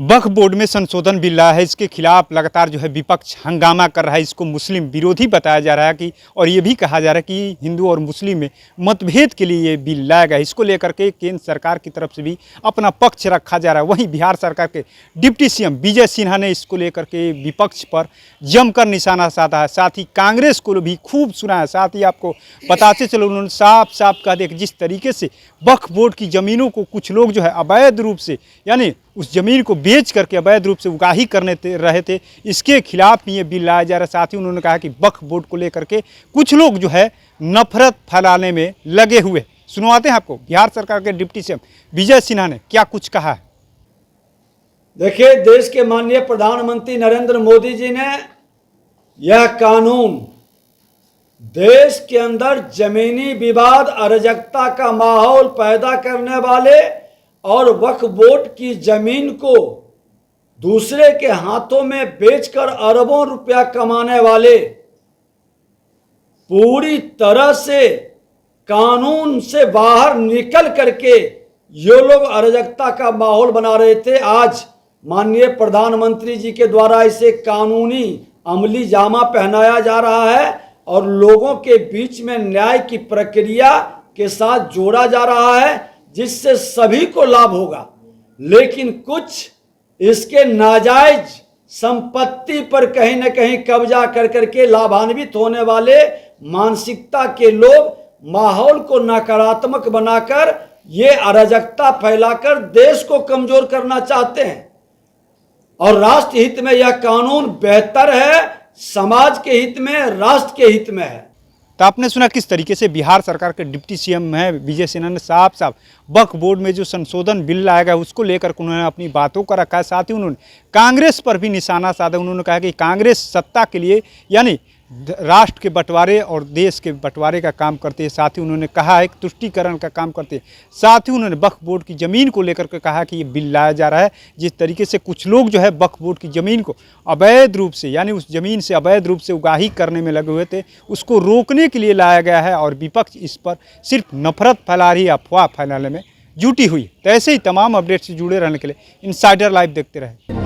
वक्फ board में संशोधन bill लाया है, इसके खिलाफ लगातार जो है विपक्ष हंगामा कर रहा है। इसको मुस्लिम विरोधी बताया जा रहा है कि और ये भी कहा जा रहा है कि हिंदू और मुस्लिम में मतभेद के लिए ये बिल लाया गया है। इसको लेकर के केंद्र सरकार की तरफ से भी अपना पक्ष रखा जा रहा है। वहीं बिहार सरकार के डिप्टी सीएम विजय सिन्हा ने इसको लेकर के विपक्ष पर जमकर निशाना साधा है। साथ ही कांग्रेस को भी खूब सुना है। साथ ही आपको बताते चलो, उन्होंने साफ साफ कहा दिया कि जिस तरीके से वक्फ बोर्ड की ज़मीनों को कुछ लोग जो है अवैध रूप से, यानी उस ज़मीन को बेच करके अवैध रूप से उगाही करने रहे थे, इसके खिलाफ ये बिल लाया जा रहा है। साथ ही उन्होंने कहा कि वक्फ बोर्ड को लेकर के कुछ लोग जो है नफरत फैलाने में लगे हुए। सुनवाते हैं आपको बिहार सरकार के डिप्टी सीएम विजय सिन्हा ने क्या कुछ कहा है। देखिए, देश के माननीय प्रधानमंत्री नरेंद्र मोदी जी ने यह कानून देश के अंदर जमीनी विवाद, अराजकता का माहौल पैदा करने वाले और वक्फ बोर्ड की जमीन को दूसरे के हाथों में बेचकर अरबों रुपया कमाने वाले, पूरी तरह से कानून से बाहर निकल करके ये लोग अराजकता का माहौल बना रहे थे। आज माननीय प्रधानमंत्री जी के द्वारा इसे कानूनी अमली जामा पहनाया जा रहा है और लोगों के बीच में न्याय की प्रक्रिया के साथ जोड़ा जा रहा है, जिससे सभी को लाभ होगा। लेकिन कुछ इसके नाजायज संपत्ति पर कहीं न कहीं कब्जा कर करके लाभान्वित होने वाले मानसिकता के लोग माहौल को नकारात्मक बनाकर ये अराजकता फैलाकर देश को कमजोर करना चाहते हैं। और राष्ट्र हित में यह कानून बेहतर है, समाज के हित में, राष्ट्र के हित में है। तो आपने सुना किस तरीके से बिहार सरकार के डिप्टी सीएम है विजय सिन्हा ने साफ साफ वक्फ बोर्ड में जो संशोधन बिल लाया गया उसको लेकर उन्होंने अपनी बातों का रखा है। साथ ही उन्होंने कांग्रेस पर भी निशाना साधा। उन्होंने कहा कि कांग्रेस सत्ता के लिए, यानी राष्ट्र के बंटवारे और देश के बंटवारे का काम करते हैं। साथ ही उन्होंने कहा है कि तुष्टीकरण का काम करते हैं। साथ ही उन्होंने वक्फ बोर्ड की ज़मीन को लेकर के कहा कि ये बिल लाया जा रहा है। जिस तरीके से कुछ लोग जो है वक्फ बोर्ड की ज़मीन को अवैध रूप से, यानी उस ज़मीन से अवैध रूप से उगाही करने में लगे हुए थे, उसको रोकने के लिए लाया गया है। और विपक्ष इस पर सिर्फ नफरत फैला रही, अफवाह फैलाने में जुटी हुई। तो ऐसे ही तमाम अपडेट से जुड़े रहने के लिए इनसाइडर लाइव देखते रहे।